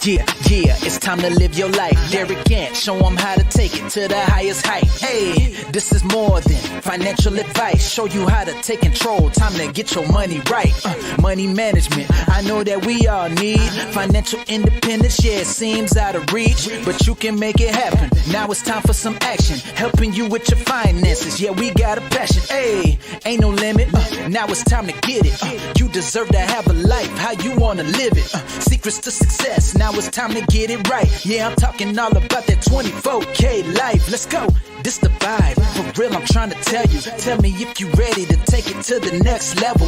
Yeah, it's time to live your life. Derick and show them how to take it to the highest height. Hey, this is more than financial advice. Show you how to take control. Time to get your money right. Money management, I know that we all need financial independence. Yeah, it seems out of reach, but you can make it happen. Now it's time for some action, helping you with your finances. Yeah, we got a passion. Hey, ain't no limit. Now it's time to get it. You deserve to have a life how you wanna live it. Secrets to success. Now it's time to get it right. Yeah, I'm talking all about that 24K life. Let's go. This the vibe. For real, I'm trying to tell you. Tell me if you ready to take it to the next level.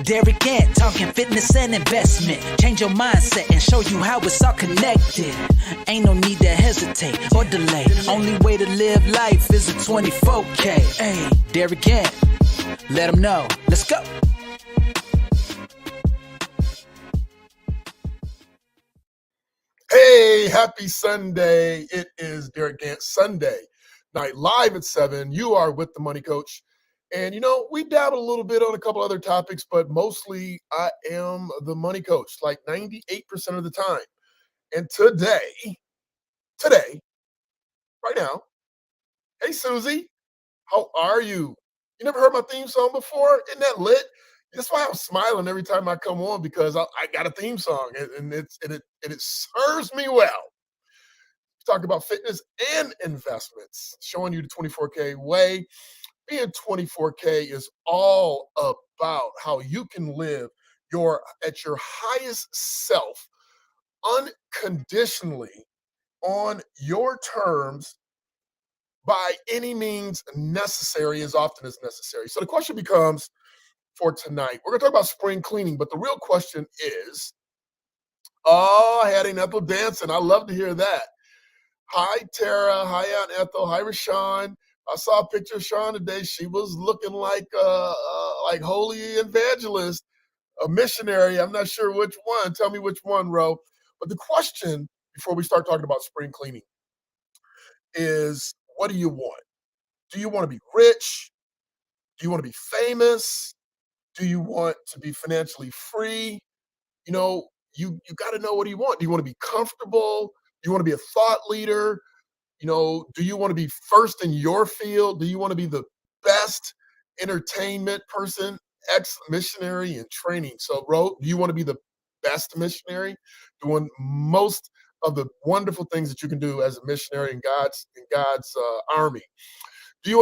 Derick and talking fitness and investment. Change your mindset and show you how it's all connected. Ain't no need to hesitate or delay. Only way to live life is a 24K. Hey, Derick and let them know. Let's go. Hey, happy Sunday. It is Derick and Sunday night live at 7. You are with the Money Coach. And, we dabble a little bit on a couple other topics, but mostly I am the Money Coach, like 98% of the time. And today, right now, hey, Susie, how are you? You never heard my theme song before? Isn't that lit? That's why I'm smiling every time I come on, because I got a theme song and it serves me well. Talk about fitness and investments, showing you the 24K way. Being 24K is all about how you can live at your highest self unconditionally on your terms by any means necessary, as often as necessary. So the question becomes for tonight, we're going to talk about spring cleaning, but the real question is, Hattie and Ethel dancing. I love to hear that. Hi, Tara. Hi, Aunt Ethel. Hi, Rashawn. I saw a picture of Sean today. She was looking like holy evangelist, a missionary. I'm not sure which one. Tell me which one, Ro. But the question before we start talking about spring cleaning is, what do you want? Do you want to be rich? Do you want to be famous? Do you want to be financially free? You got to know, what do you want? Do you want to be comfortable? Do you want to be a thought leader? Do you want to be first in your field? Do you want to be the best entertainment person, ex-missionary in training? So, Ro, do you want to be the best missionary, doing most of the wonderful things that you can do as a missionary in God's army? Do you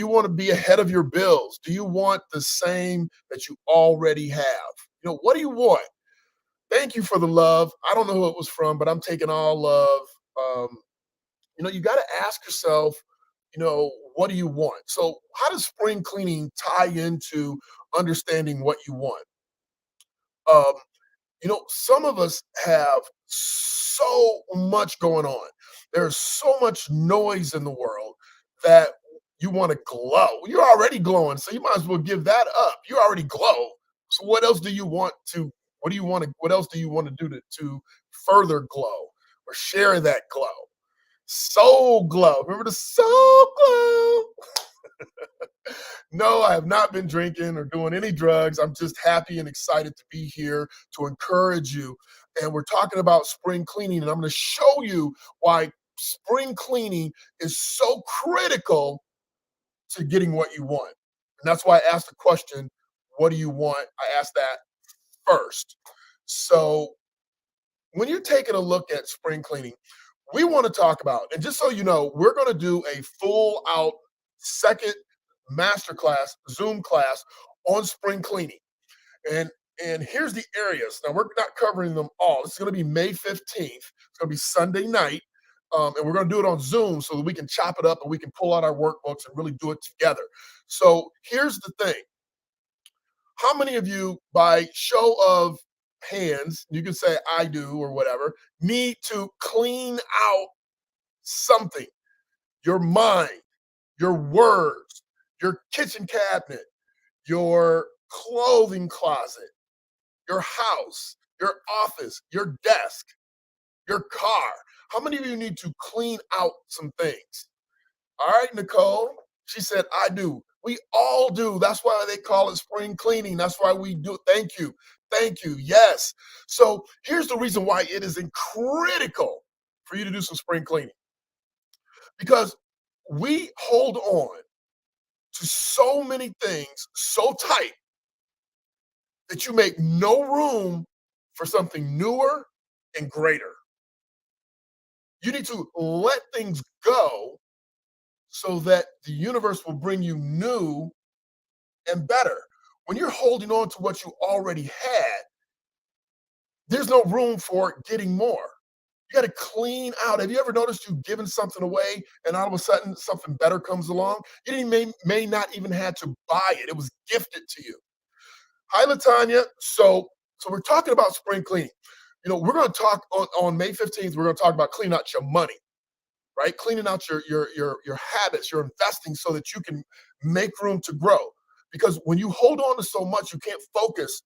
want to be ahead of your bills? Do you want the same that you already have? What do you want? Thank you for the love. I don't know who it was from, but I'm taking all love. You got to ask yourself, what do you want? So how does spring cleaning tie into understanding what you want? Some of us have so much going on. There's so much noise in the world that you want to glow. You're already glowing, so you might as well give that up. You already glow. So what else do you want to, what else do you want to do to further glow or share that glow? Soul glow. Remember the soul glow? No, I have not been drinking or doing any drugs. I'm just happy and excited to be here to encourage you. And we're talking about spring cleaning, and I'm going to show you why spring cleaning is so critical to getting what you want. And that's why I asked the question, what do you want? I asked that first. So when you're taking a look at spring cleaning, we want to talk about, and just so you know, we're going to do a full out second masterclass, Zoom class on spring cleaning. And here's the areas. Now, we're not covering them all. It's going to be May 15th. It's going to be Sunday night. And we're going to do it on Zoom so that we can chop it up and we can pull out our workbooks and really do it together. So here's the thing. How many of you, by show of hands, you can say I do or whatever, need to clean out something? Your mind, your words, your kitchen cabinet, your clothing closet, your house, your office, your desk, your car. How many of you need to clean out some things? All right, Nicole. She said, I do. We all do. That's why they call it spring cleaning. That's why we do. Thank you. Thank you. Yes. So here's the reason why it is critical for you to do some spring cleaning, because we hold on to so many things so tight that you make no room for something newer and greater. You need to let things go so that the universe will bring you new and better. When you're holding on to what you already had, there's no room for getting more. You got to clean out. Have you ever noticed you've given something away and all of a sudden something better comes along? You didn't may not even had to buy it. It was gifted to you. Hi, Latanya. So we're talking about spring cleaning. We're going to talk on May 15th. We're going to talk about cleaning out your money, right? Cleaning out your habits, your investing, so that you can make room to grow. Because when you hold on to so much, you can't focus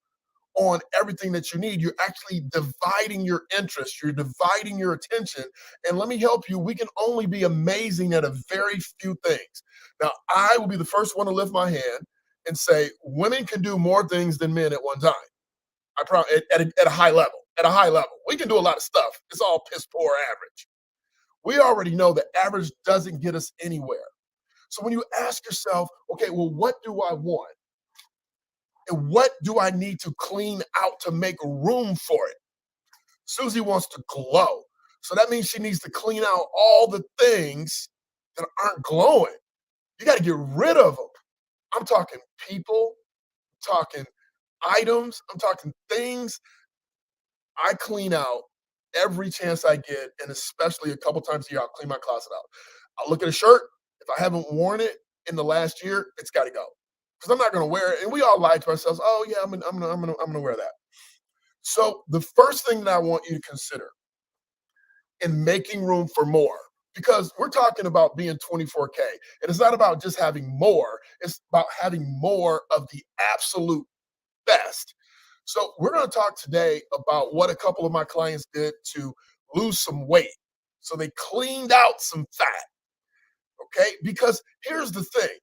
on everything that you need. You're actually dividing your interest, you're dividing your attention. And let me help you. We can only be amazing at a very few things. Now, I will be the first one to lift my hand and say women can do more things than men at one time. I probably at a high level. At a high level, we can do a lot of stuff. It's all piss poor average. We already know that average doesn't get us anywhere. So when you ask yourself, okay, well, what do I want? And what do I need to clean out to make room for it? Susie wants to glow. So that means she needs to clean out all the things that aren't glowing. You got to get rid of them. I'm talking people, I'm talking items, I'm talking things. I clean out every chance I get, and especially a couple times a year, I'll clean my closet out. I'll look at a shirt. If I haven't worn it in the last year, it's got to go, because I'm not going to wear it. And we all lie to ourselves. Oh yeah, I'm gonna wear that. So the first thing that I want you to consider in making room for more, because we're talking about being 24K, and it's not about just having more. It's about having more of the absolute best. So we're going to talk today about what a couple of my clients did to lose some weight. So they cleaned out some fat. Okay, because here's the thing: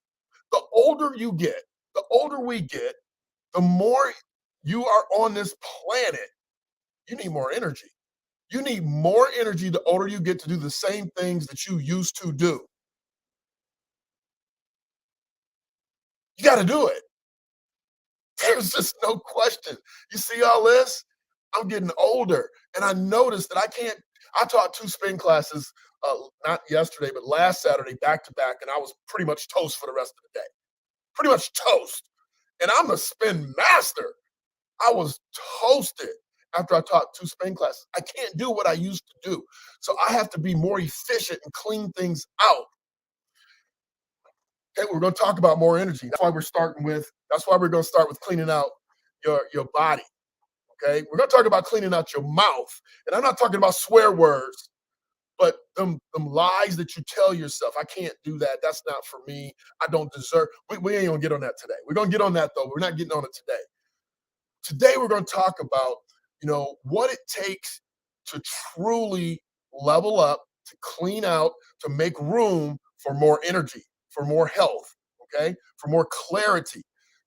the older you get, the older we get, the more you are on this planet, you need more energy. You need more energy the older you get to do the same things that you used to do. You got to do it. There's just no question. You see all this? I'm getting older, and I noticed that I can't. I taught 2 spin classes, not yesterday, but last Saturday, back to back, and I was pretty much toast for the rest of the day. Pretty much toast. And I'm a spin master. I was toasted after I taught 2 spin classes. I can't do what I used to do. So I have to be more efficient and clean things out. Okay, we're going to talk about more energy. That's why we're going to start with cleaning out your body. Okay, we're going to talk about cleaning out your mouth. And I'm not talking about swear words, but them lies that you tell yourself. I can't do that. That's not for me. I don't deserve. We ain't going to get on that today. We're going to get on that, though. We're not getting on it today. Today we're going to talk about, what it takes to truly level up, to clean out, to make room for more energy, for more health, okay, for more clarity.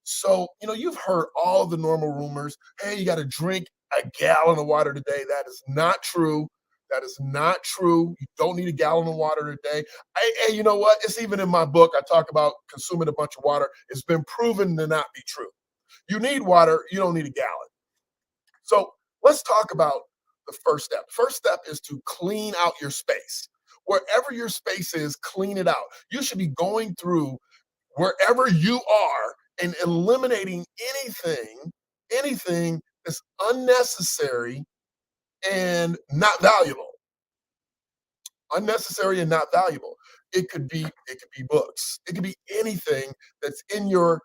So, you've heard all the normal rumors. Hey, you got to drink a gallon of water today. That is not true. That is not true. You don't need a gallon of water a day. Hey, you know what? It's even in my book. I talk about consuming a bunch of water. It's been proven to not be true. You need water. You don't need a gallon. So let's talk about the first step. First step is to clean out your space. Wherever your space is, clean it out. You should be going through wherever you are and eliminating anything that's unnecessary and not valuable. Unnecessary and not valuable. It could be books. It could be anything that's in your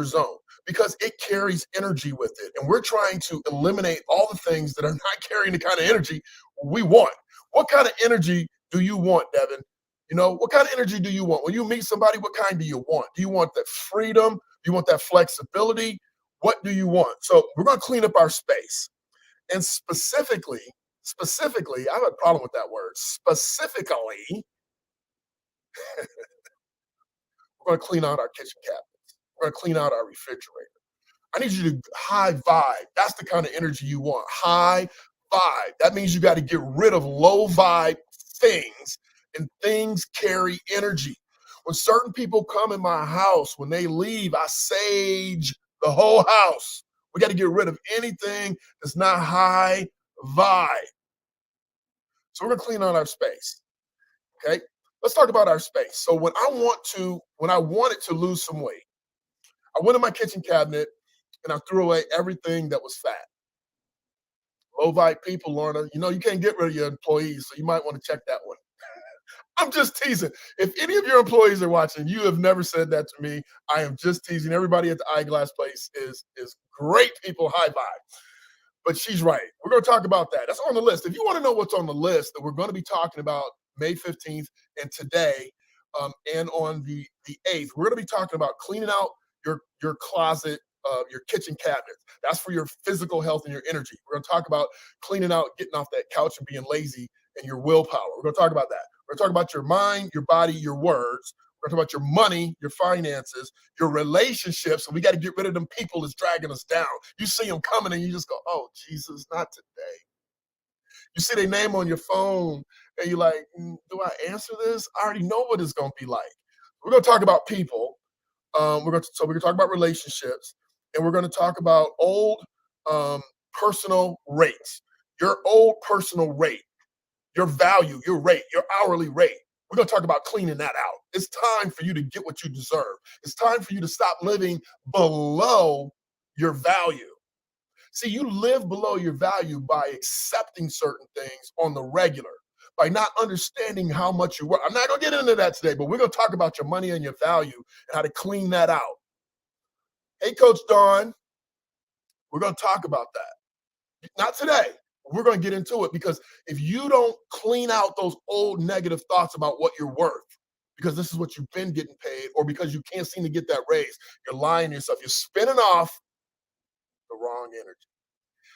zone, because it carries energy with it. And we're trying to eliminate all the things that are not carrying the kind of energy we want. What kind of energy do you want, Devin? What kind of energy do you want? When you meet somebody, what kind do you want? Do you want that freedom? Do you want that flexibility? What do you want? So we're going to clean up our space. And specifically, I have a problem with that word. Specifically, We're going to clean out our kitchen cabinets. We're going to clean out our refrigerator. I need you to high vibe. That's the kind of energy you want. High vibe. That means you got to get rid of low vibe things, and things carry energy. When certain people come in my house, when they leave, I sage the whole house. We got to get rid of anything that's not high vibe. So we're going to clean out our space. Okay. Let's talk about our space. So when I wanted to lose some weight, I went in my kitchen cabinet and I threw away everything that was fat. Low vibe people, Lorna, you can't get rid of your employees, so you might want to check that one. I'm just teasing. If any of your employees are watching, you have never said that to me. I am just teasing. Everybody at the eyeglass place is great people, high vibe. But she's right. We're going to talk about that. That's on the list. If you want to know what's on the list that we're going to be talking about May 15th and today, and on the 8th, we're going to be talking about cleaning out your closet, your kitchen cabinets. That's for your physical health and your energy. We're going to talk about cleaning out, getting off that couch and being lazy, and your willpower. We're going to talk about that. We're going to talk about your mind, your body, your words. We're going to talk about your money, your finances, your relationships. And we got to get rid of them people that's dragging us down. You see them coming and you just go, oh, Jesus, not today. You see their name on your phone and you're like, do I answer this? I already know what it's going to be like. We're going to talk about people. We're going to talk about relationships, and we're going to talk about old personal rates. Your old personal rate, your value, your rate, your hourly rate. We're going to talk about cleaning that out. It's time for you to get what you deserve. It's time for you to stop living below your value. See, you live below your value by accepting certain things on the regular, by not understanding how much you work. I'm not going to get into that today, but we're going to talk about your money and your value and how to clean that out. Hey, Coach Dawn, we're going to talk about that. Not today. We're going to get into it, because if you don't clean out those old negative thoughts about what you're worth, because this is what you've been getting paid, or because you can't seem to get that raise, you're lying to yourself. You're spinning off the wrong energy.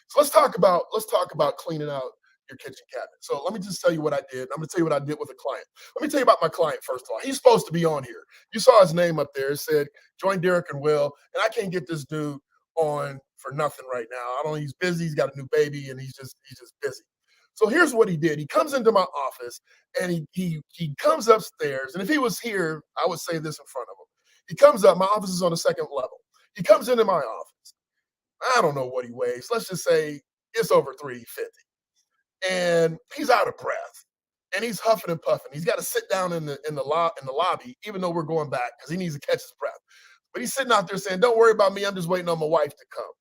So let's talk about cleaning out your kitchen cabinet. So let me just tell you what I did. I'm going to tell you what I did with a client. Let me tell you about my client first of all. He's supposed to be on here. You saw his name up there. It said, join Derick and Will. And I can't get this dude on for nothing right now. I don't know. He's busy. He's got a new baby and he's just busy. So here's what he did. He comes into my office and he comes upstairs. And if he was here, I would say this in front of him. He comes up. My office is on the second level. He comes into my office. I don't know what he weighs. Let's just say it's over 350. And he's out of breath. And he's huffing and puffing. He's got to sit down in the lobby, even though we're going back, because he needs to catch his breath. But he's sitting out there saying, don't worry about me. I'm just waiting on my wife to come.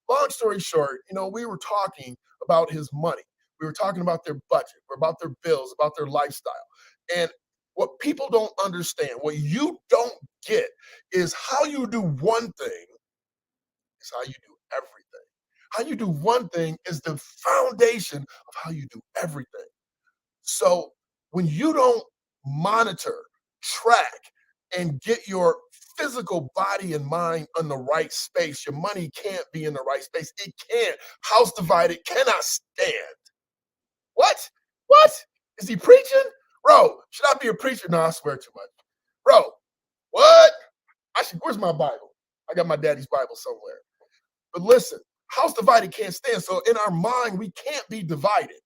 Long story short, we were talking about his money. We were talking about their budget, about their bills, about their lifestyle. And what people don't understand, what you don't get, is how you do one thing is how you do everything. How you do one thing is the foundation of how you do everything. So when you don't monitor, track, and get your physical body and mind in the right space, your money can't be in the right space. It can't. House divided cannot stand. What? What? Is he preaching? Bro, should I be a preacher? No, I swear too much. Bro, what? Where's my Bible? I got my daddy's Bible somewhere. But listen, house divided can't stand. So in our mind, we can't be divided.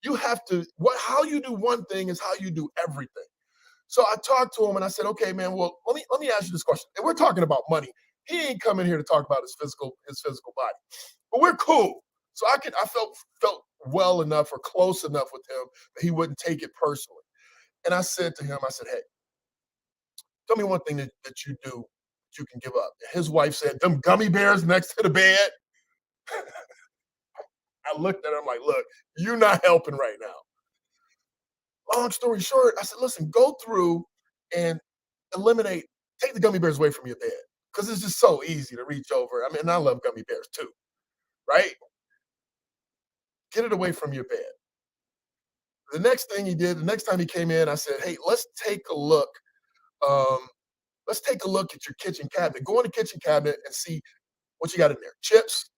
You have to, how you do one thing is how you do everything. So I talked to him and I said, okay, man, well, let me ask you this question. And we're talking about money. He ain't coming here to talk about his physical body. But we're cool. So I felt well enough or close enough with him that he wouldn't take it personally. And I said to him, hey, tell me one thing that you do that you can give up. And his wife said, them gummy bears next to the bed. I looked at him like, look, you're not helping right now. Long story short, I said, listen, go through and take the gummy bears away from your bed, because it's just so easy to reach over. I mean, I love gummy bears too, right? Get it away from your bed. The next thing he did, the next time he came in, I said, hey, let's take a look. Let's take a look at your kitchen cabinet. Go in the kitchen cabinet and see what you got in there. Chips,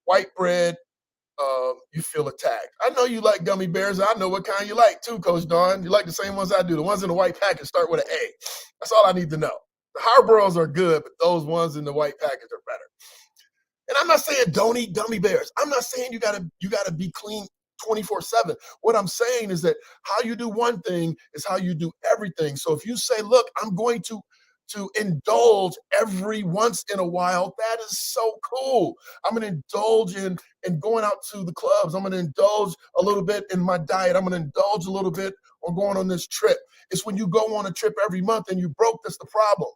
white bread. You feel attacked. I know you like gummy bears. I know what kind you like too, Coach Dawn. You like the same ones I do. The ones in the white package start with an A. That's all I need to know. The Haribo's are good, but those ones in the white package are better. And I'm not saying don't eat gummy bears. I'm not saying you gotta be clean 24/7. What I'm saying is that how you do one thing is how you do everything. So if you say, look, I'm going to indulge every once in a while, that is so cool. I'm gonna indulge in going out to the clubs. I'm gonna indulge a little bit in my diet. I'm gonna indulge a little bit on going on this trip. It's when you go on a trip every month and you broke, that's the problem.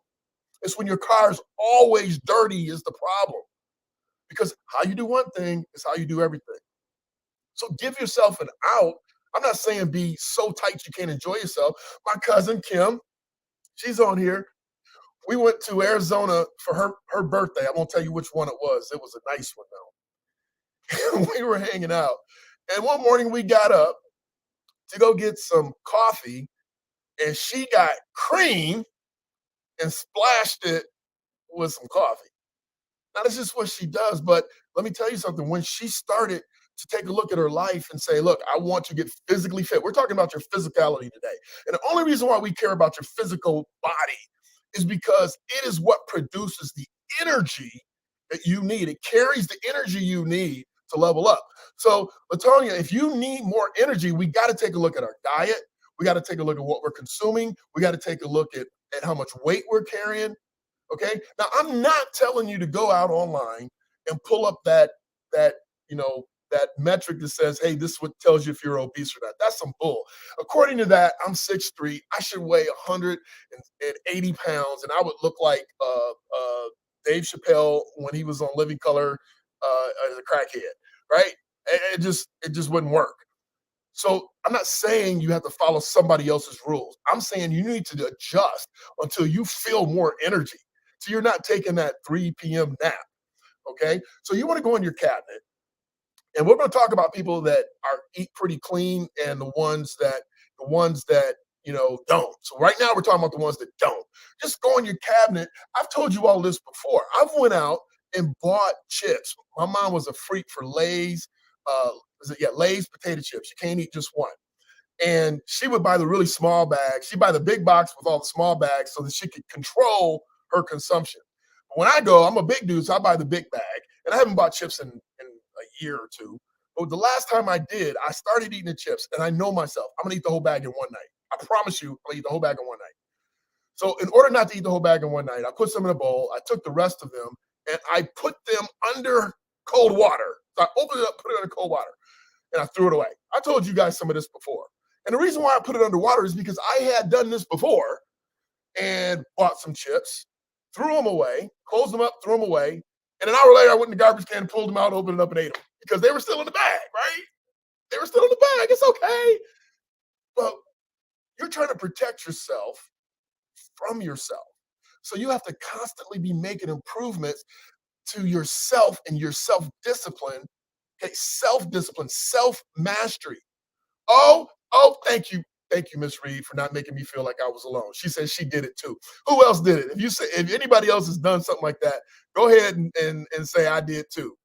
It's when your car's always dirty is the problem. Because how you do one thing is how you do everything. So give yourself an out. I'm not saying be so tight you can't enjoy yourself. My cousin Kim, she's on here. We went to Arizona for her birthday. I won't tell you which one it was. It was a nice one though. We were hanging out. And one morning we got up to go get some coffee, and she got cream and splashed it with some coffee. Now, that's just what she does. But let me tell you something. When she started to take a look at her life and say, look, I want to get physically fit. We're talking about your physicality today. And the only reason why we care about your physical body is because it is what produces the energy that you need. It carries the energy you need to level up. So, Latonia, if you need more energy, we got to take a look at our diet. We got to take a look at what we're consuming. We got to take a look at how much weight we're carrying. Okay. Now I'm not telling you to go out online and pull up that that metric that says, hey, this is what tells you if you're obese or not. That's some bull. According to that, I'm 6'3". I should weigh 180 pounds, and I would look like Dave Chappelle when he was on Living Color as a crackhead, right? It just wouldn't work. So I'm not saying you have to follow somebody else's rules. I'm saying you need to adjust until you feel more energy. So you're not taking that 3 p.m. nap. Okay. So you want to go in your cabinet, and we're going to talk about people that are eat pretty clean and the ones that don't. So right now we're talking about the ones that don't. Just go in your cabinet. I've told you all this before. I've went out and bought chips. My mom was a freak for Lay's. Lay's potato chips. You can't eat just one. And she would buy the really small bags. She'd buy the big box with all the small bags so that she could control her consumption. But when I go, I'm a big dude, so I buy the big bag. And I haven't bought chips in a year or two. But the last time I did, I started eating the chips, and I know myself. I'm gonna eat the whole bag in one night. I promise you, I'm gonna eat the whole bag in one night. So in order not to eat the whole bag in one night, I put some in a bowl. I took the rest of them and I put them under cold water. So I opened it up, put it under cold water, and I threw it away. I told you guys some of this before. And the reason why I put it underwater is because I had done this before and bought some chips, threw them away, closed them up, threw them away. And an hour later, I went in the garbage can, pulled them out, opened it up, and ate them because they were still in the bag, right? They were still in the bag. It's okay. But you're trying to protect yourself from yourself. So you have to constantly be making improvements to yourself and your self-discipline. Okay, self-discipline, self-mastery. Thank you. Thank you, Miss Reed, for not making me feel like I was alone. She said she did it too. Who else did it? If anybody else has done something like that, go ahead and say I did too.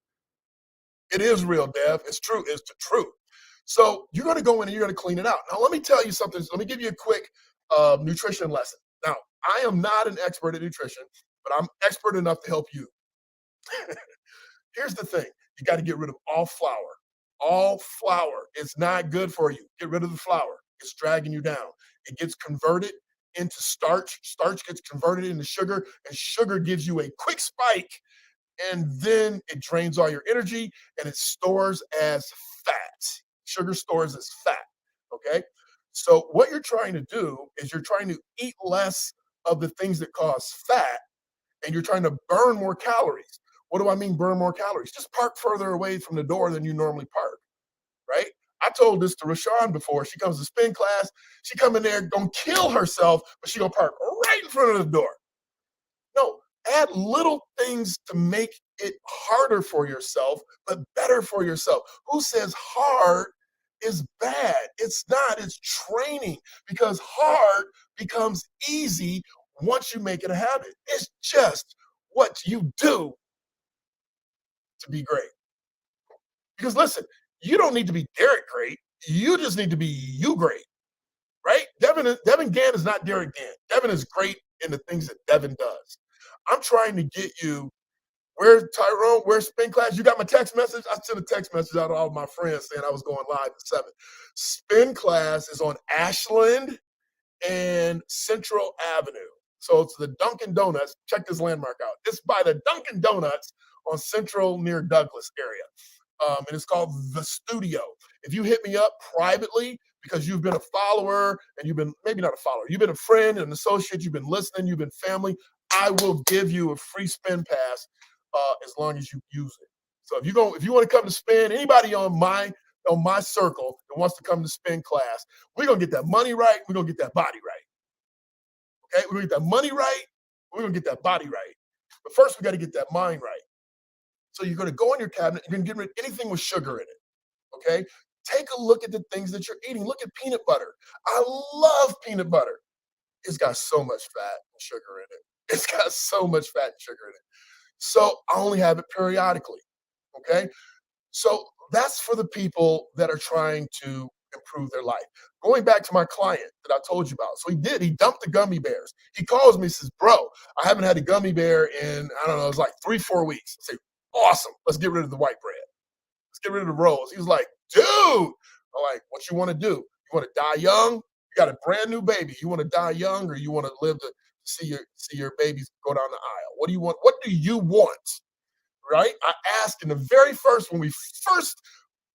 It is real, Dev. It's true. It's the truth. So you're going to go in and you're going to clean it out. Now, let me tell you something. Let me give you a quick nutrition lesson. Now, I am not an expert at nutrition, but I'm expert enough to help you. Here's the thing. You got to get rid of all flour. All flour is not good for you. Get rid of the flour. It's dragging you down. It gets converted into starch. Starch gets converted into sugar, and sugar gives you a quick spike, and then it drains all your energy and it stores as fat. Sugar stores as fat. Okay. So what you're trying to do is you're trying to eat less of the things that cause fat, and you're trying to burn more calories. What do I mean burn more calories? Just park further away from the door than you normally park, right? I told this to Rashawn before. She comes to spin class. She come in there, gonna kill herself, but she gonna park right in front of the door. No, add little things to make it harder for yourself, but better for yourself. Who says hard is bad? It's not. It's training, because hard becomes easy once you make it a habit. It's just what you do to be great. Because listen, you don't need to be Derek great. You just need to be you great, right? Devin Gann is not Derek Gann. Devin is great in the things that Devin does. I'm trying to get you. Where's Tyrone? Where's spin class? You got my text message? I sent a text message out to all my friends saying I was going live at 7. Spin class is on Ashland and Central Avenue. So it's the Dunkin' Donuts. Check this landmark out. It's by the Dunkin' Donuts on Central near Douglas area. And it's called The Studio. If you hit me up privately because you've been a follower and you've been, maybe not a follower, you've been a friend, an associate, you've been listening, you've been family, I will give you a free spin pass as long as you use it. So if you want to come to spin, anybody on my circle that wants to come to spin class, we're gonna get that money right, we're gonna get that body right. Okay, we're gonna get that money right, we're gonna get that body right. But first we got to get that mind right. So you're going to go in your cabinet, you're going to get rid of anything with sugar in it. Okay. Take a look at the things that you're eating. Look at peanut butter. I love peanut butter. It's got so much fat and sugar in it. It's got so much fat and sugar in it. So I only have it periodically. Okay. So that's for the people that are trying to improve their life. Going back to my client that I told you about. So he dumped the gummy bears. He calls me and says, bro, I haven't had a gummy bear in, I don't know, it's like 3-4 weeks. I say, awesome. Let's get rid of the white bread. Let's get rid of the rolls. He was like, dude. I'm like, what you want to do? You want to die young? You got a brand new baby. You want to die young or you want to live to see your babies go down the aisle? What do you want? What do you want? Right? I asked in the very first, when we first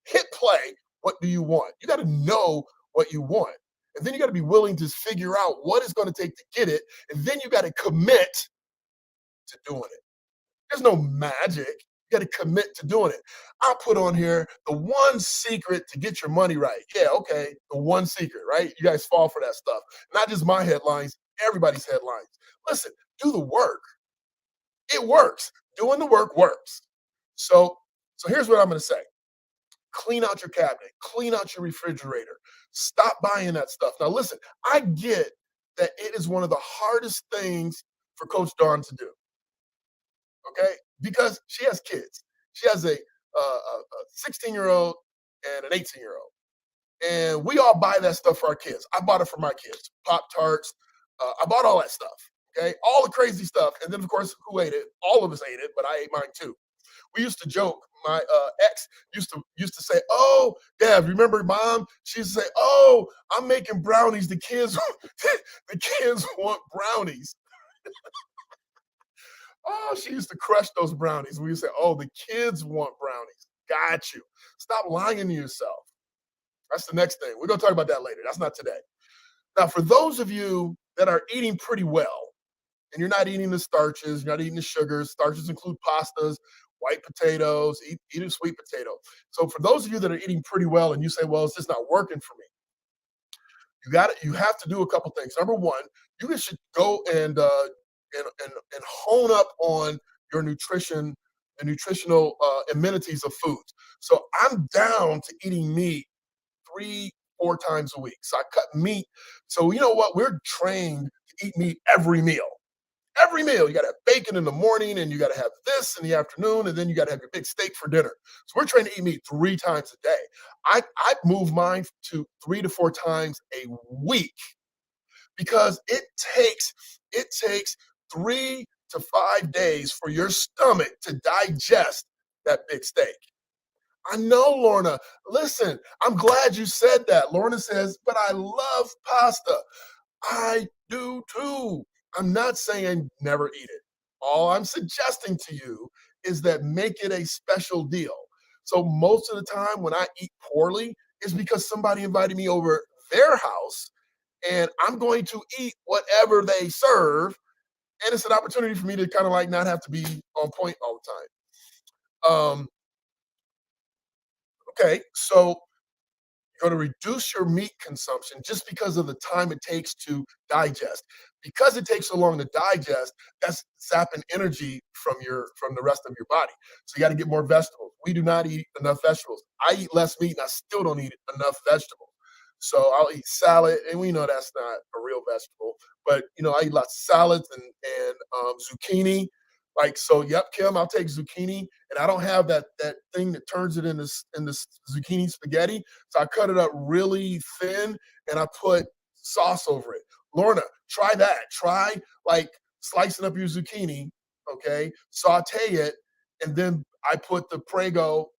hit play, what do you want? You got to know what you want. And then you got to be willing to figure out what it's going to take to get it. And then you got to commit to doing it. There's no magic. You got to commit to doing it. I put on here the one secret to get your money right. Yeah, okay. The one secret, right? You guys fall for that stuff. Not just my headlines, everybody's headlines. Listen, do the work. It works. Doing the work works. So here's what I'm going to say. Clean out your cabinet. Clean out your refrigerator. Stop buying that stuff. Now, listen, I get that it is one of the hardest things for Coach Dawn to do. Okay, because she has kids. She has a 16-year-old and an 18-year-old, and we all buy that stuff for our kids. I bought it for my kids. Pop Tarts. I bought all that stuff. Okay, all the crazy stuff, and then of course, who ate it? All of us ate it, but I ate mine too. We used to joke. My ex used to say, "Oh, Dad, remember Mom? She used to say, "Oh, I'm making brownies. The kids, the kids want brownies." Oh, she used to crush those brownies. We used to say, "Oh, the kids want brownies." Got you. Stop lying to yourself. That's the next thing. We're gonna talk about that later. That's not today. Now, for those of you that are eating pretty well, and you're not eating the starches, you're not eating the sugars. Starches include pastas, white potatoes, eat a sweet potato. So for those of you that are eating pretty well and you say, well, it's just not working for me, you have to do a couple things. Number one, you should go and hone up on your nutrition, the nutritional amenities of foods. So I'm down to eating meat 3-4 times a week. So I cut meat. So you know what? We're trained to eat meat every meal. Every meal, you got to have bacon in the morning, and you got to have this in the afternoon, and then you got to have your big steak for dinner. So we're trying to eat meat 3 times a day. I move mine to 3 to 4 times a week because it takes 3 to 5 days for your stomach to digest that big steak. I know, Lorna. Listen, I'm glad you said that. Lorna says, but I love pasta. I do too. I'm not saying never eat it. All I'm suggesting to you is that make it a special deal. So most of the time when I eat poorly is because somebody invited me over their house and I'm going to eat whatever they serve. And it's an opportunity for me to kind of like not have to be on point all the time. Okay, so you're going to reduce your meat consumption just because of the time it takes to digest. Because it takes so long to digest, that's zapping energy from the rest of your body. So you got to get more vegetables. We do not eat enough vegetables. I eat less meat and I still don't eat enough vegetables. So I'll eat salad, and we know that's not a real vegetable, but I eat lots of salads and zucchini. Like so, yep, Kim, I'll take zucchini, and I don't have that thing that turns it into zucchini spaghetti. So I cut it up really thin and I put sauce over it. Lorna, Try that. Try like slicing up your zucchini, okay, saute it, and then I put the Prego,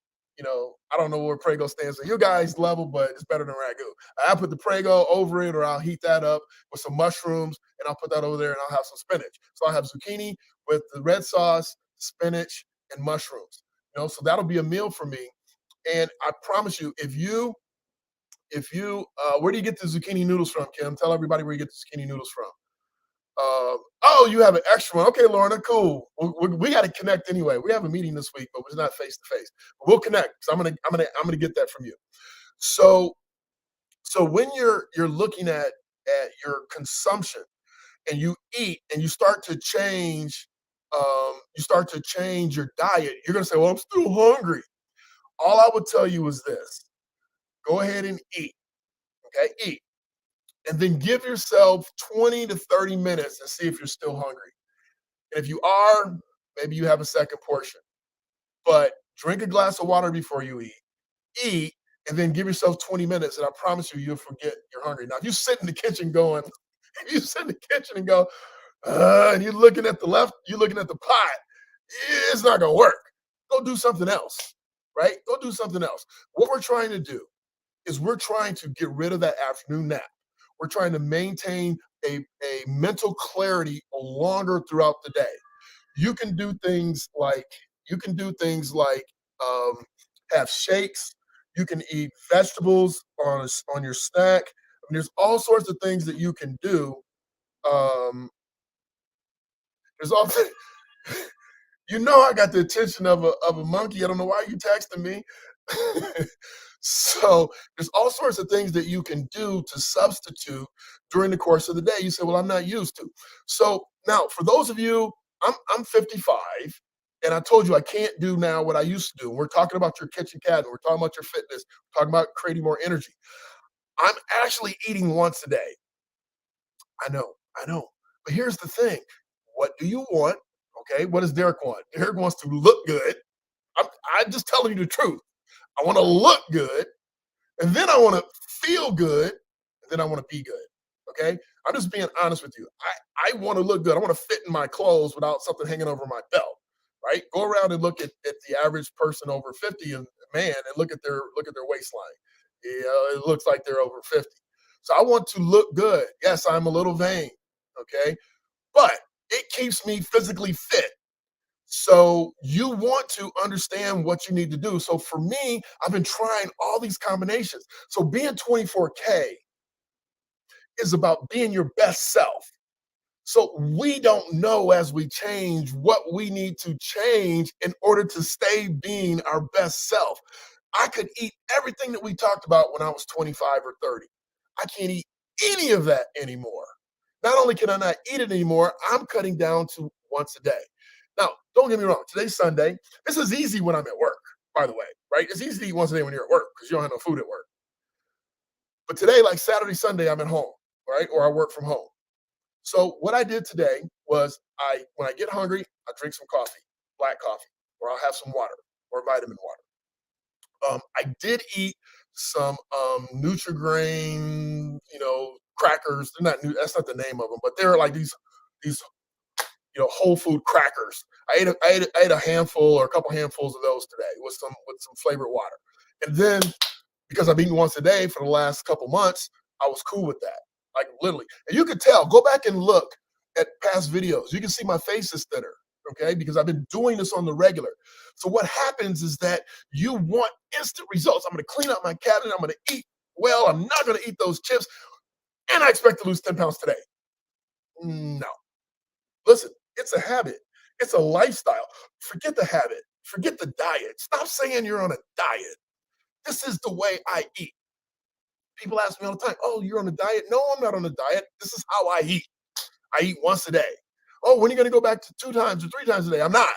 I don't know where Prego stands at your guys' level, but it's better than ragu. I put the Prego over it, or I'll heat that up with some mushrooms, and I'll put that over there, and I'll have some spinach. So I'll have zucchini with the red sauce, spinach, and mushrooms. So that'll be a meal for me. And I promise you, where do you get the zucchini noodles from, Kim? Tell everybody where you get the zucchini noodles from. Oh, you have an extra one. Okay, Lorna, cool. We got to connect anyway. We have a meeting this week, but it's not face to face. We'll connect. So I'm gonna get that from you. So when you're looking at your consumption, and you eat and you start to change, your diet, you're gonna say, "Well, I'm still hungry." All I would tell you is this: go ahead and eat. Okay, eat, and then give yourself 20 to 30 minutes and see if you're still hungry. And if you are, maybe you have a second portion. But drink a glass of water before you eat, and then give yourself 20 minutes, and I promise you, you'll forget you're hungry. Now, if you sit in the kitchen going, if you sit in the kitchen and go, and you're looking at the left, you're looking at the pot, it's not gonna work. Go do something else, right? Go do something else. What we're trying to do is we're trying to get rid of that afternoon nap. We're trying to maintain a mental clarity longer throughout the day. You can do things like um, have shakes. You can eat vegetables on your snack. I mean, there's all sorts of things that you can do. Um, there's all I got the attention of a monkey. I don't know why you texting me. So there's all sorts of things that you can do to substitute during the course of the day. You say, "Well, I'm not used to." So now, for those of you, I'm 55, and I told you I can't do now what I used to do. We're talking about your kitchen cabinet. We're talking about your fitness. We're talking about creating more energy. I'm actually eating once a day. I know. But here's the thing: what do you want? Okay, what does Derek want? Derek wants to look good. I'm just telling you the truth. I want to look good, and then I want to feel good, and then I want to be good. Okay, I'm just being honest with you. I want to look good. I want to fit in my clothes without something hanging over my belt. Right? Go around and look at the average person over 50 and man, and look at their waistline. It looks like they're over 50. So I want to look good. Yes, I'm a little vain. Okay, but it keeps me physically fit. So you want to understand what you need to do. So for me, I've been trying all these combinations. So being 24K is about being your best self. So we don't know as we change what we need to change in order to stay being our best self. I could eat everything that we talked about when I was 25 or 30. I can't eat any of that anymore. Not only can I not eat it anymore, I'm cutting down to once a day. Now, don't get me wrong. Today's Sunday. This is easy when I'm at work, by the way, right? It's easy to eat once a day when you're at work because you don't have no food at work. But today, like Saturday, Sunday, I'm at home, right? Or I work from home. So what I did today was when I get hungry, I drink some coffee, black coffee, or I'll have some water or vitamin water. I did eat some Nutri-Grain, crackers. They're not new. That's not the name of them, but they're like these whole food crackers. I ate a handful or a couple handfuls of those today with some flavored water, and then because I've eaten once a day for the last couple months, I was cool with that. Like literally. And you could tell, go back and look at past videos. You can see my face is thinner, okay? Because I've been doing this on the regular. So what happens is that you want instant results. I'm gonna clean up my cabinet, I'm gonna eat well, I'm not gonna eat those chips, and I expect to lose 10 pounds today. No. Listen, it's a habit. It's a lifestyle. Forget the habit. Forget the diet. Stop saying you're on a diet. This is the way I eat. People ask me all the time, "Oh, you're on a diet?" No, I'm not on a diet. This is how I eat. I eat once a day. "Oh, when are you going to go back to 2 times or 3 times a day?" I'm not.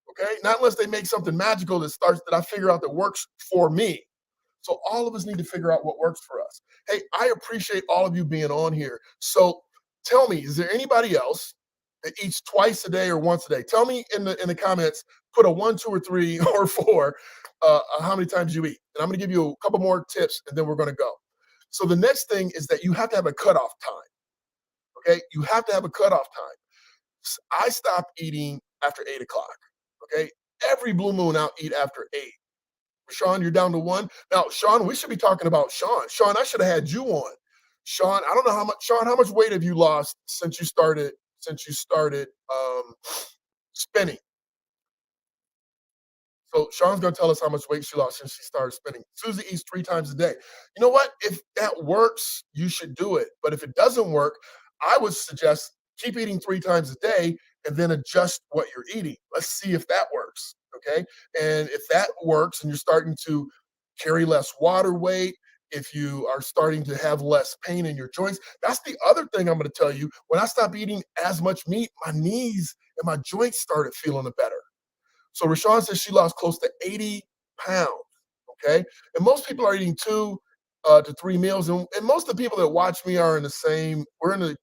Okay. Not unless they make something magical that I figure out that works for me. So all of us need to figure out what works for us. Hey, I appreciate all of you being on here. So tell me, is there anybody else that eats twice a day or once a day? Tell me in the comments, put a 1, 2, or 3, or 4, how many times you eat. And I'm going to give you a couple more tips and then we're going to go. So the next thing is that you have to have a cutoff time. Okay, you have to have a cutoff time. I stop eating after 8 o'clock. Okay, every blue moon I'll eat after 8. Sean, you're down to one. Now, Sean, we should be talking about Sean. Sean, I should have had you on. Sean, I don't know how much. Sean, how much weight have you lost since you started? Spinning. So Sean's gonna tell us how much weight she lost since she started spinning. Susie eats 3 times a day. You know what? If that works, you should do it. But if it doesn't work, I would suggest keep eating 3 times a day and then adjust what you're eating. Let's see if that works. Okay. And if that works and you're starting to carry less water weight, if you are starting to have less pain in your joints, that's the other thing I'm going to tell you. When I stopped eating as much meat, my knees and my joints started feeling better. So Rashawn says she lost close to 80 pounds. Okay. And most people are eating 2 to 3 meals. And most of the people that watch me are in the same, we're in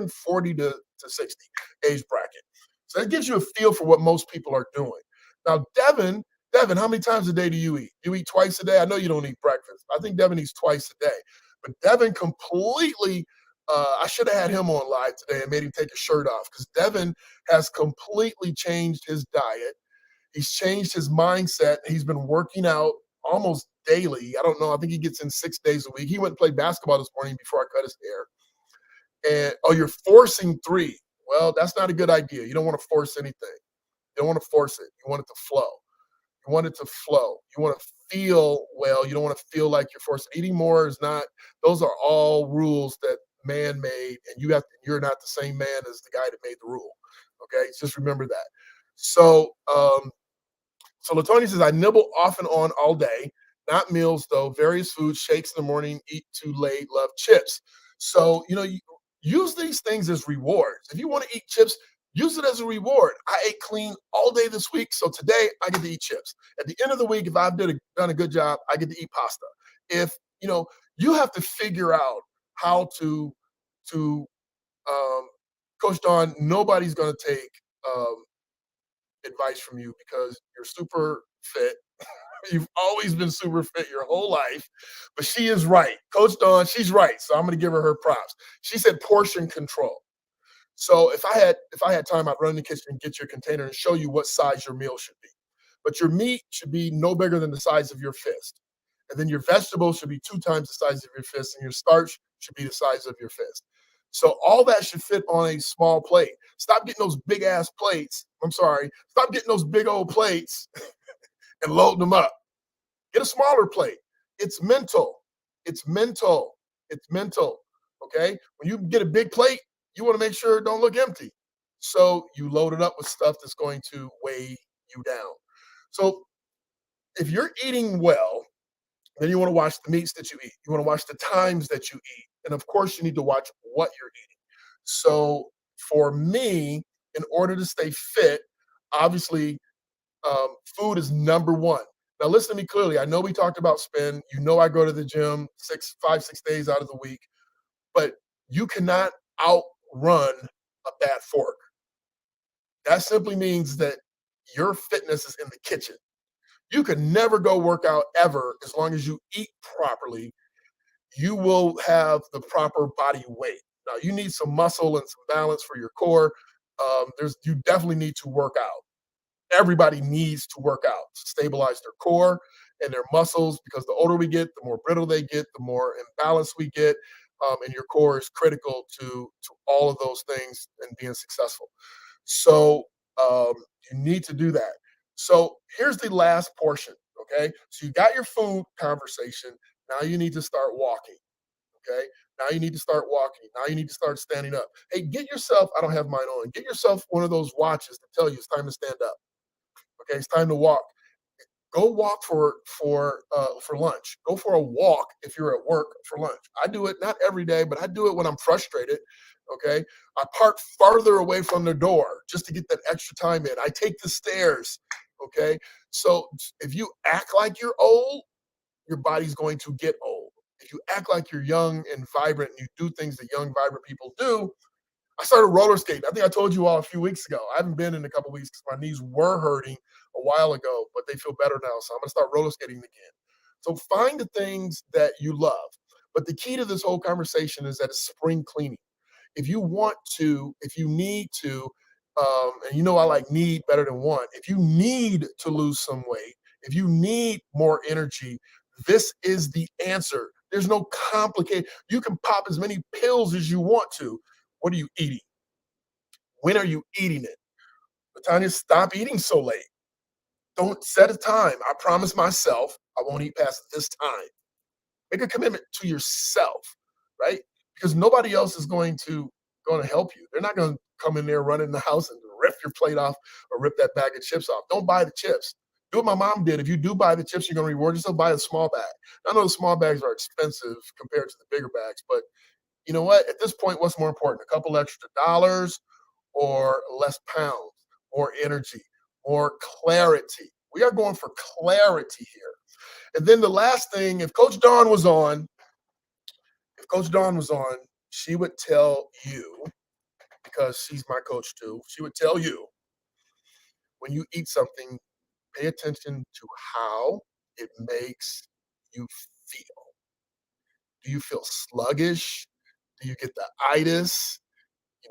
40 to 60 age bracket. So that gives you a feel for what most people are doing. Now, Devin, how many times a day do you eat? You eat twice a day? I know you don't eat breakfast. I think Devin eats twice a day. But Devin completely, I should have had him on live today and made him take his shirt off because Devin has completely changed his diet. He's changed his mindset. He's been working out almost daily. I don't know. I think he gets in 6 days a week. He went and played basketball this morning before I cut his hair. And oh, you're forcing 3. Well, that's not a good idea. You don't want to force anything. You don't want to force it. You want it to flow. You want it to flow. You want to feel well. You don't want to feel like you're forced. Eating more is not. Those are all rules that man made, and you're not the same man as the guy that made the rule. Okay, just remember that. So so Latonia says, I nibble off and on all day, not meals though, various foods, shakes in the morning, eat too late, love chips. So, use these things as rewards. If you want to eat chips, use it as a reward. I ate clean all day this week, so today I get to eat chips. At the end of the week, if I've done a good job, I get to eat pasta. If, you have to figure out how to Coach Don, nobody's going to take advice from you because you're super fit. You've always been super fit your whole life, but she is right. Coach Dawn, she's right. So I'm going to give her props. She said portion control. So if I had time, I'd run in the kitchen and get your container and show you what size your meal should be. But your meat should be no bigger than the size of your fist. And then your vegetables should be 2 times the size of your fist, and your starch should be the size of your fist. So all that should fit on a small plate. Stop getting those big ass plates. I'm sorry. Stop getting those big old plates and loading them up. Get a smaller plate. It's mental. It's mental. It's mental. Okay. When you get a big plate, you want to make sure it don't look empty. So you load it up with stuff that's going to weigh you down. So if you're eating well, then you want to watch the meats that you eat. You want to watch the times that you eat. And of course, you need to watch what you're eating. So for me, in order to stay fit, obviously, food is number one. Now, listen to me clearly. I know we talked about spin. You know, I go to the gym 6 days out of the week, but you cannot outrun a bad fork. That simply means that your fitness is in the kitchen. You could never go work out ever as long as you eat properly. You will have the proper body weight. Now, you need some muscle and some balance for your core. You definitely need to work out. Everybody needs to work out to stabilize their core and their muscles because the older we get, the more brittle they get, the more imbalanced we get. And your core is critical to all of those things and being successful. So you need to do that. So here's the last portion. Okay. So you got your food conversation. Now you need to start walking. Okay. Now you need to start walking. Now you need to start standing up. Hey, get yourself, I don't have mine on, get yourself one of those watches to tell you it's time to stand up. Okay. It's time to walk. Go walk for lunch. Go for a walk if you're at work for lunch. I do it not every day, but I do it when I'm frustrated. Okay. I park farther away from the door just to get that extra time in. I take the stairs. Okay. So if you act like you're old, your body's going to get old. If you act like you're young and vibrant and you do things that young, vibrant people do, I started roller skating. I think I told you all a few weeks ago. I haven't been in a couple weeks because my knees were hurting a while ago, but they feel better now. So I'm going to start roller skating again. So find the things that you love. But the key to this whole conversation is that it's spring cleaning. if you want to, if you need to, and you know I like need better than want. If you need to lose some weight, if you need more energy, this is the answer. There's no complicated. You can pop as many pills as you want to. What are you eating? When are you eating it? Latanya, stop eating so late. Don't set a time. I promise myself I won't eat past this time. Make a commitment to yourself, right? Because nobody else is going to help you. They're not going to come in there, run in the house, and rip your plate off or rip that bag of chips off. Don't buy the chips. Do what my mom did. If you do buy the chips, you're going to reward yourself. Buy a small bag. I know the small bags are expensive compared to the bigger bags, but you know what? At this point, what's more important? A couple extra dollars or less pounds, more energy, more clarity. We are going for clarity here. And then the last thing, if Coach Dawn was on, she would tell you, because she's my coach too, she would tell you when you eat something, pay attention to how it makes you feel. Do you feel sluggish? Do you get the itis?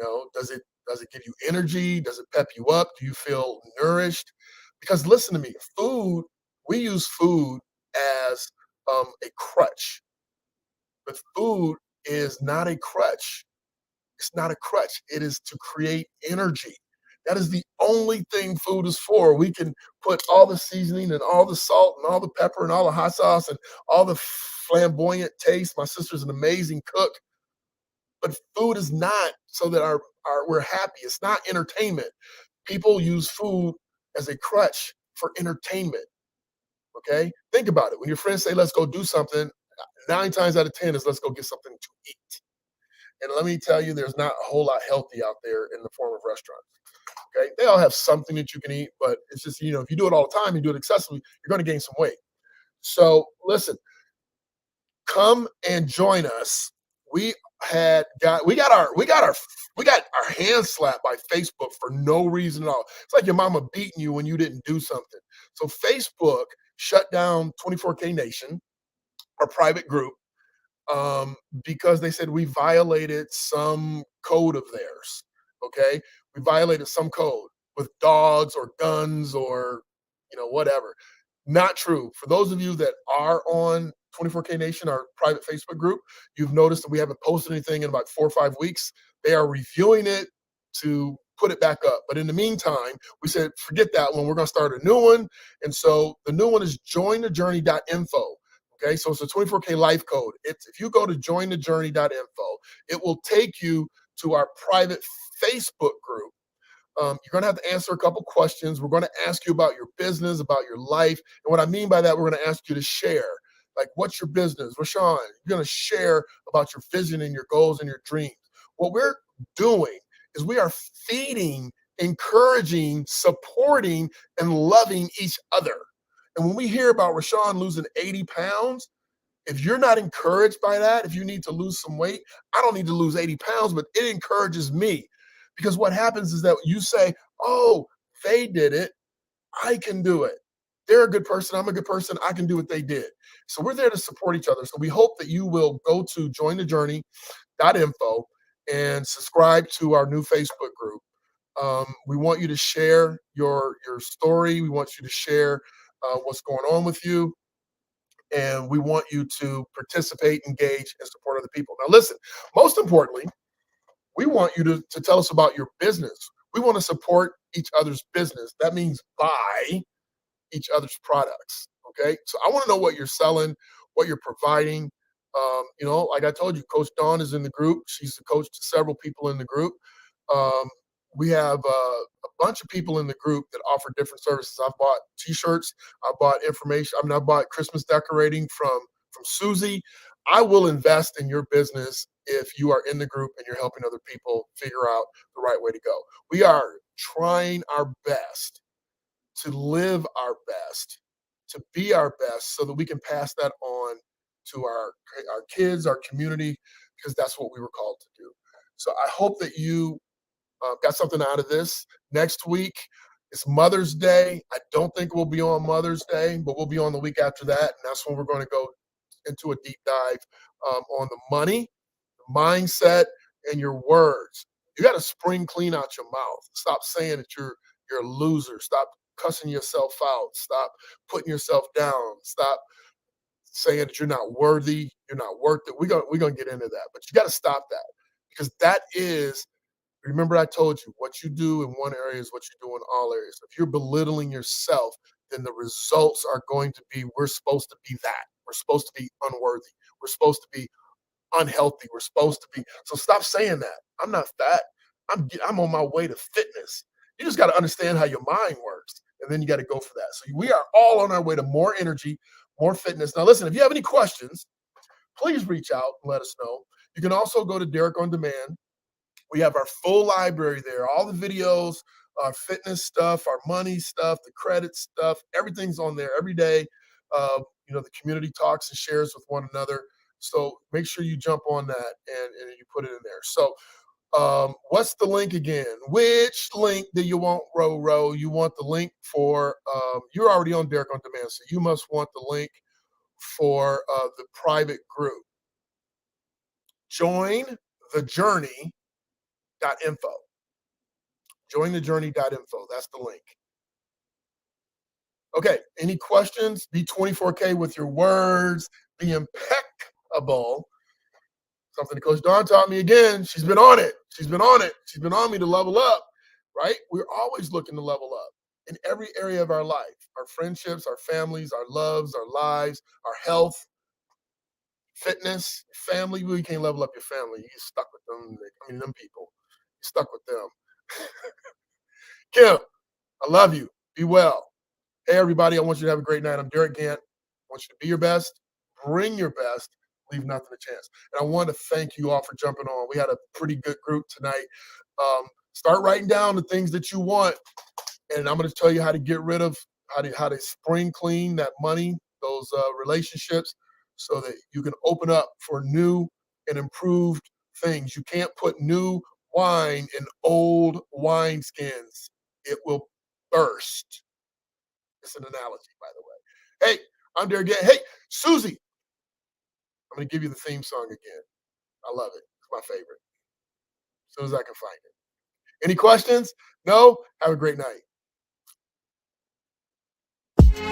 Does it give you energy? Does it pep you up? Do you feel nourished? Because listen to me, we use food as a crutch, but food is not a crutch. It's not a crutch. It is to create energy. That is the only thing food is for. We can put all the seasoning and all the salt and all the pepper and all the hot sauce and all the flamboyant taste. My sister's an amazing cook, but food is not so that our we're happy. It's not entertainment. People use food as a crutch for entertainment. Okay, think about it. When your friends say, "Let's go do something," 9 times out of 10 is, "Let's go get something to eat." And let me tell you, there's not a whole lot healthy out there in the form of restaurants. Okay, they all have something that you can eat, but it's just if you do it all the time, you do it excessively, you're going to gain some weight. So listen, come and join us. We we got our hands slapped by Facebook for no reason at all. It's like your mama beating you when you didn't do something. So Facebook shut down 24K Nation, our private group, um, because they said we violated some code of theirs. Okay, we violated some code with dogs or guns or whatever. Not true. For those of you that are on 24K Nation, our private Facebook group, you've noticed that we haven't posted anything in about 4 or 5 weeks. They are reviewing it to put it back up. But in the meantime, we said, forget that one. We're going to start a new one. And so the new one is jointhejourney.info. Okay, so it's a 24K life code. If you go to jointhejourney.info, it will take you to our private Facebook group. You're going to have to answer a couple questions. We're going to ask you about your business, about your life. And what I mean by that, we're going to ask you to share. Like, what's your business? Rashawn, you're going to share about your vision and your goals and your dreams. What we're doing is we are feeding, encouraging, supporting, and loving each other. And when we hear about Rashawn losing 80 pounds, if you're not encouraged by that, if you need to lose some weight, I don't need to lose 80 pounds, but it encourages me. Because what happens is that you say, oh, they did it. I can do it. They're a good person. I'm a good person. I can do what they did. So we're there to support each other. So we hope that you will go to jointhejourney.info and subscribe to our new Facebook group. We want you to share your story. We want you to share what's going on with you. And we want you to participate, engage, and support other people. Now, listen, most importantly, we want you to tell us about your business. We want to support each other's business. That means buy each other's products. Okay. So I want to know what you're selling, what you're providing. Like I told you, Coach Dawn is in the group. She's the coach to several people in the group. Um, we have a bunch of people in the group that offer different services. I've bought T-shirts. I bought information. I bought Christmas decorating from Susie. I will invest in your business if you are in the group and you're helping other people figure out the right way to go. We are trying our best to live our best, to be our best, so that we can pass that on to our kids, our community, because that's what we were called to do. So I hope that you got something out of this. Next week, it's Mother's Day. I don't think we'll be on Mother's Day, but we'll be on the week after that. And that's when we're going to go into a deep dive on the money, the mindset, and your words. You got to spring clean out your mouth. Stop saying that you're a loser. Stop cussing yourself out. Stop putting yourself down. Stop saying that you're not worthy, you're not worth it. We're gonna get into that, but you got to stop that because that is. Remember, I told you what you do in one area is what you do in all areas. If you're belittling yourself, then the results are going to be we're supposed to be that. We're supposed to be unworthy. We're supposed to be unhealthy. We're supposed to be. So stop saying that. I'm not fat. I'm on my way to fitness. You just got to understand how your mind works, and then you got to go for that. So we are all on our way to more energy, more fitness. Now, listen, if you have any questions, please reach out and let us know. You can also go to Derick on Demand. We have our full library there, all the videos, our fitness stuff, our money stuff, the credit stuff, everything's on there every day. The community talks and shares with one another. So make sure you jump on that and you put it in there. So what's the link again? Which link do you want, Row? You want the link for, you're already on Derick on Demand, so you must want the link for the private group. Join the journey. .info. Jointhejourney.info. That's the link. Okay. Any questions? Be 24K with your words. Be impeccable. Something that Coach Dawn taught me again. She's been on it. She's been on me to level up, right? We're always looking to level up in every area of our life, our friendships, our families, our loves, our lives, our health, fitness, family. We can't level up your family. You get stuck with them. Them people. You're stuck with them. Kim, I love you. Be well. Hey, everybody, I want you to have a great night. I'm Derick Gant. I want you to be your best, bring your best, leave nothing to chance. And I want to thank you all for jumping on. We had a pretty good group tonight. Start writing down the things that you want, and I'm going to tell you how to get rid of, how to spring clean that money, those relationships, so that you can open up for new and improved things. You can't put new wine in old wineskins. It will burst. It's an analogy, by the way. Hey, I'm Derick Gant. Hey, Susie, I'm going to give you the theme song again. I love it. It's my favorite. As soon as I can find it. Any questions? No? Have a great night.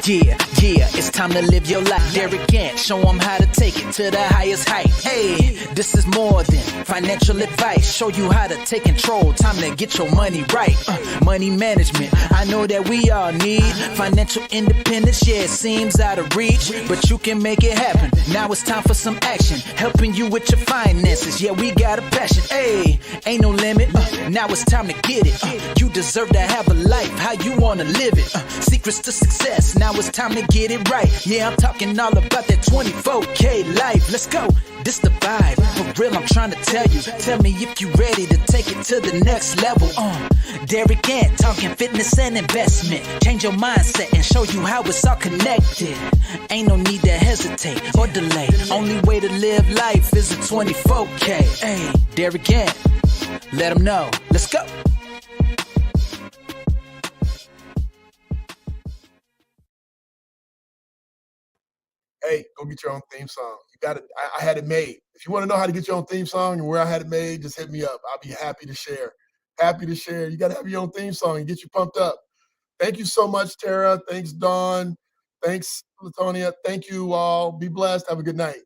Yeah, it's time to live your life. Derick Gant, show them how to take it to the highest height. Hey, this is more than financial advice. Show you how to take control. Time to get your money right. Money management, I know that we all need. Financial independence, yeah, it seems out of reach, but you can make it happen. Now it's time for some action, helping you with your finances. Yeah, we got a passion. Hey, ain't no limit. Now it's time to get it. You deserve to have a life how you want to live it. Secrets to success. Now it's time to get it right. Yeah, I'm talking all about that 24K life. Let's go. This the vibe. For real, I'm trying to tell you. Tell me if you ready to take it to the next level. Derick Gant, talking fitness and investment. Change your mindset and show you how it's all connected. Ain't no need to hesitate or delay. Only way to live life is a 24K. Hey, Derick Gant, let them know. Let's go. Hey, go get your own theme song. You got it. I had it made. If you want to know how to get your own theme song and where I had it made, just hit me up. I'll be happy to share. Happy to share. You got to have your own theme song and get you pumped up. Thank you so much, Tara. Thanks, Dawn. Thanks, Latonia. Thank you all. Be blessed. Have a good night.